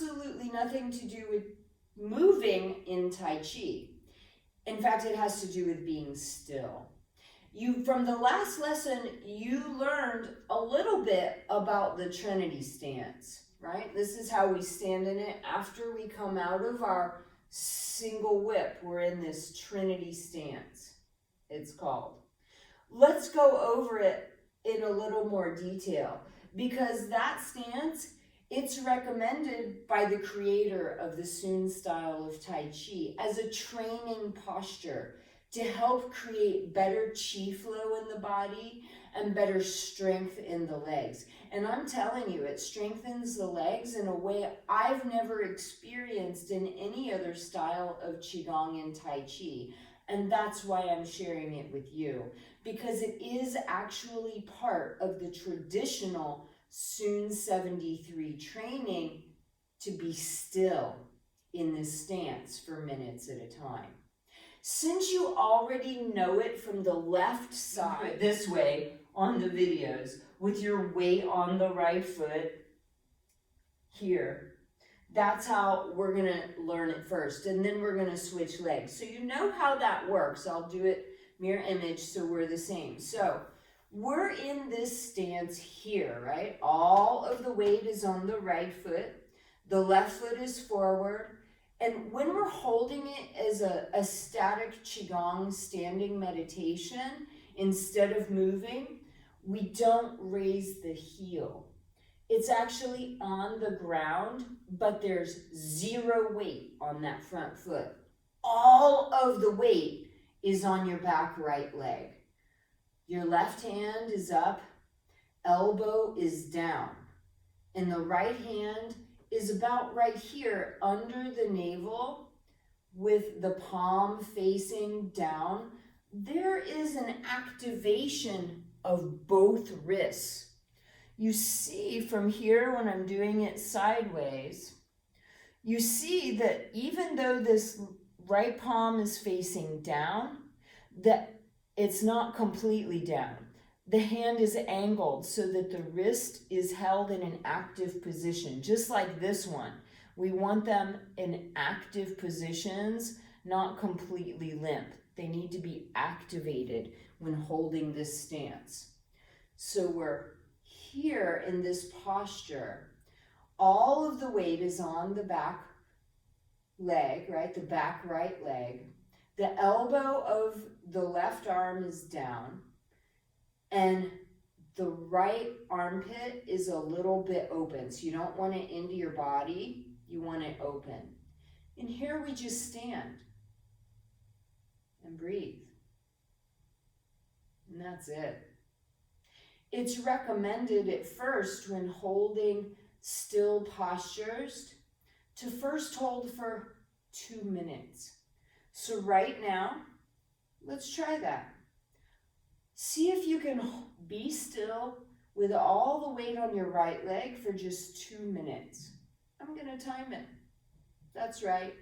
absolutely nothing to do with moving in Tai Chi. In fact, it has to do with being still. From the last lesson, you learned a little bit about the Trinity stance, right? This is how we stand in it after we come out of our single whip. We're in this Trinity stance, it's called. Let's go over it in a little more detail, because that stance, it's recommended by the creator of the Sun Style of Tai Chi as a training posture to help create better chi flow in the body and better strength in the legs. And I'm telling you, it strengthens the legs in a way I've never experienced in any other style of QiGong and Tai Chi. And that's why I'm sharing it with you, because it is actually part of the traditional Sun 73 training to be still in this stance for minutes at a time. Since you already know it from the left side, this way on the videos, with your weight on the right foot here, that's how we're going to learn it first. And then we're going to switch legs. So you know how that works. I'll do it mirror image so we're the same. So we're in this stance here, right? All of the weight is on the right foot. The left foot is forward. And when we're holding it as a static QiGong standing meditation, instead of moving, we don't raise the heel. It's actually on the ground, but there's zero weight on that front foot. All of the weight is on your back right leg. Your left hand is up, elbow is down, and the right hand is about right here under the navel with the palm facing down. There is an activation of both wrists. You see from here when I'm doing it sideways, you see that even though this right palm is facing down, that it's not completely down. The hand is angled so that the wrist is held in an active position, just like this one. We want them in active positions, not completely limp. They need to be activated when holding this stance. So we're here in this posture. All of the weight is on the back leg, right? The back right leg. The elbow of the left arm is down. And the right armpit is a little bit open. So you don't want it into your body. You want it open. And here we just stand and breathe. And that's it. It's recommended at first when holding still postures to first hold for 2 minutes. So right now, let's try that. See if you can be still with all the weight on your right leg for just 2 minutes. I'm going to time it. That's right.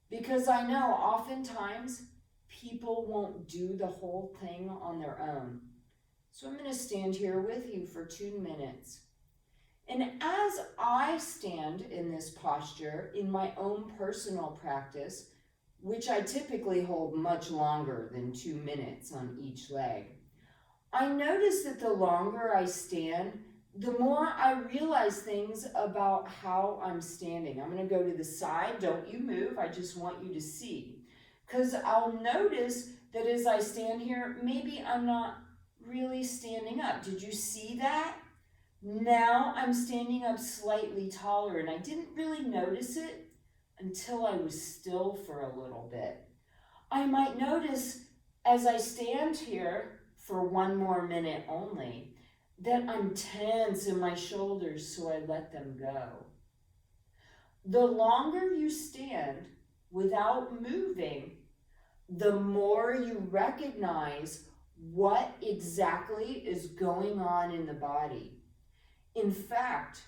Because I know oftentimes people won't do the whole thing on their own. So I'm going to stand here with you for 2 minutes. And as I stand in this posture in my own personal practice, which I typically hold much longer than 2 minutes on each leg, I notice that the longer I stand, the more I realize things about how I'm standing. I'm going to go to the side. Don't you move. I just want you to see. Because I'll notice that as I stand here, maybe I'm not really standing up. Did you see that? Now I'm standing up slightly taller, and I didn't really notice it until I was still for a little bit. I might notice as I stand here for 1 more minute only that I'm tense in my shoulders, so I let them go. The longer you stand without moving, the more you recognize what exactly is going on in the body. In fact,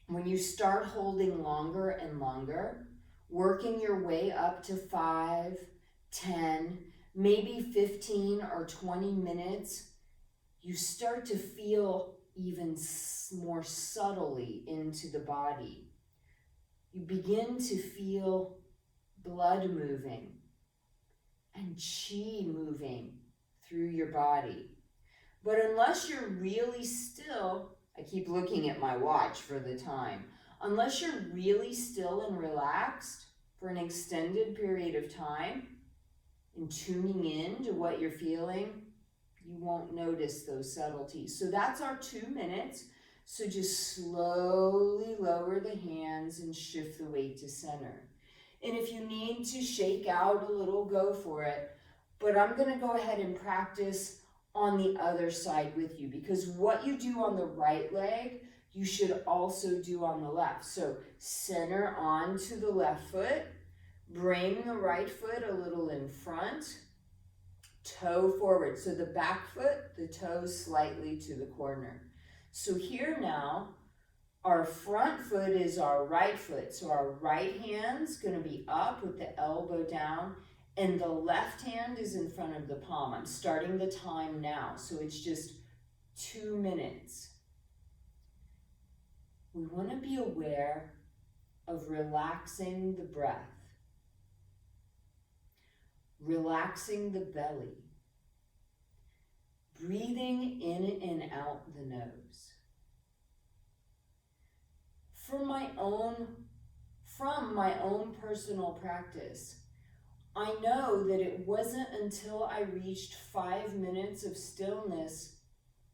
when you start holding longer and longer, working your way up to 5, 10, maybe 15 or 20 minutes, you start to feel even more subtly into the body. you begin to feel blood moving and qi moving through your body. But unless you're really still, I keep looking at my watch for the time, unless you're really still and relaxed for an extended period of time and tuning in to what you're feeling, you won't notice those subtleties. So that's our 2 minutes. So just slowly lower the hands and shift the weight to center. And if you need to shake out a little, go for it. But I'm going to go ahead and practice on the other side with you, because what you do on the right leg, you should also do on the left. So center onto the left foot, bring the right foot a little in front, toe forward. So the back foot, the toe slightly to the corner. So here now, our front foot is our right foot. So our right hand's going to be up with the elbow down, and the left hand is in front of the palm. I'm starting the time now, so it's just 2 minutes. We want to be aware of relaxing the breath, relaxing the belly, breathing in and out the nose. From my own personal practice, I know that it wasn't until I reached 5 minutes of stillness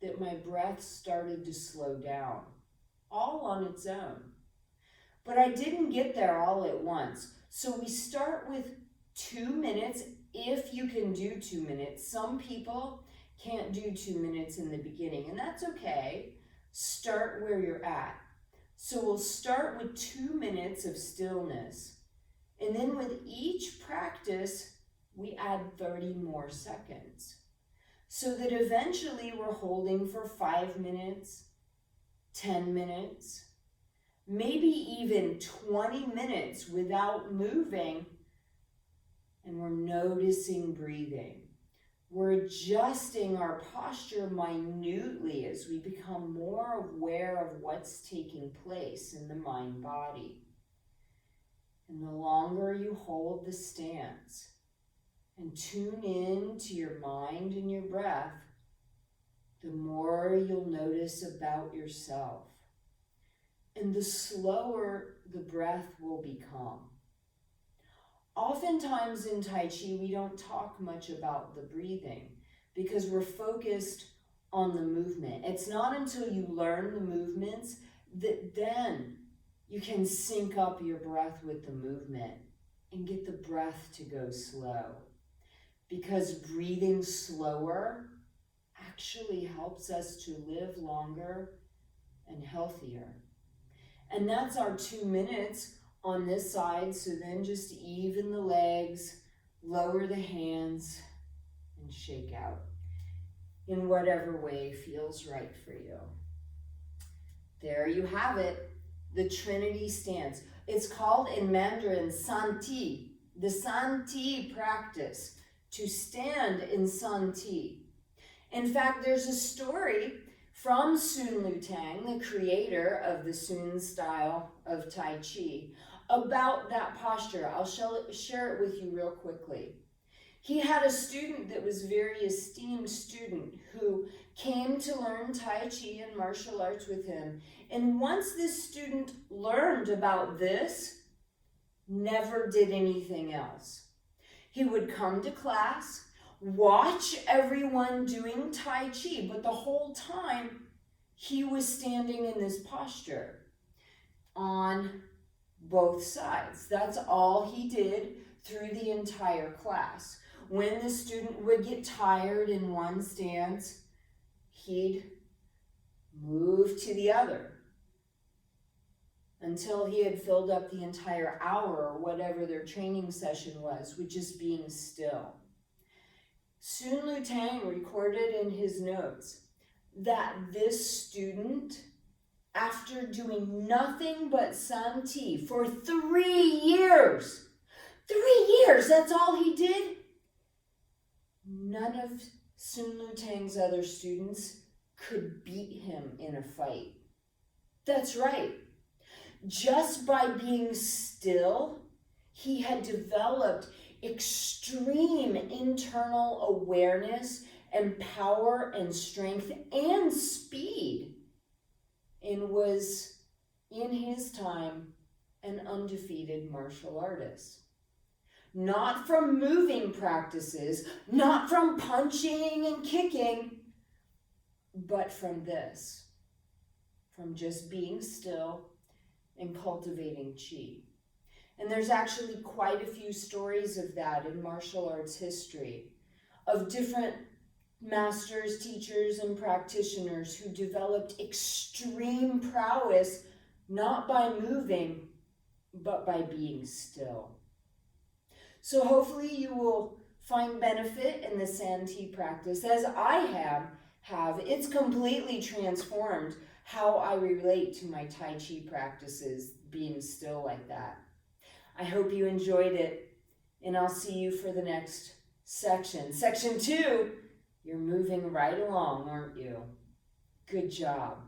that my breath started to slow down, all on its own. But I didn't get there all at once. So we start with 2 minutes, if you can do 2 minutes. Some people can't do 2 minutes in the beginning, and that's okay. Start where you're at. So we'll start with 2 minutes of stillness. And then with each practice, we add 30 more seconds. So that eventually we're holding for 5 minutes, 10 minutes, maybe even 20 minutes without moving. And we're noticing breathing. We're adjusting our posture minutely as we become more aware of what's taking place in the mind-body. And the longer you hold the stance and tune in to your mind and your breath, the more you'll notice about yourself. And the slower the breath will become. Oftentimes in Tai Chi, we don't talk much about the breathing because we're focused on the movement. It's not until you learn the movements that then you can sync up your breath with the movement and get the breath to go slow. Because breathing slower actually helps us to live longer and healthier. And that's our 2 minutes on this side. So then just even the legs, lower the hands, and shake out in whatever way feels right for you. There you have it, the Trinity stance. It's called in Mandarin Sun Ti, the Sun Ti practice, to stand in Sun Ti. In fact, there's a story from Lu Tang, the creator of the Sun Style of Tai Chi, about that posture. I'll share it with you real quickly. He had a student that was a very esteemed student who came to learn Tai Chi and martial arts with him. And once this student learned about this, never did anything else. He would come to class, watch everyone doing Tai Chi, but the whole time he was standing in this posture on both sides. That's all he did through the entire class. When the student would get tired in one stance, he'd move to the other until he had filled up the entire hour or whatever their training session was with just being still. Lu Tang recorded in his notes that this student, after doing nothing but Sun Ti for 3 years, 3 years, that's all he did, none of Lu Tang's other students could beat him in a fight. That's right. Just by being still, he had developed extreme internal awareness and power and strength and speed, and was, in his time, an undefeated martial artist. Not from moving practices, not from punching and kicking, but from this, from just being still and cultivating qi. And there's actually quite a few stories of that in martial arts history, of different masters, teachers, and practitioners who developed extreme prowess, not by moving, but by being still. So hopefully you will find benefit in the San Ti practice, as I have. It's completely transformed how I relate to my Tai Chi practices, being still like that. I hope you enjoyed it, and I'll see you for the next section. Section 2, you're moving right along, aren't you? Good job.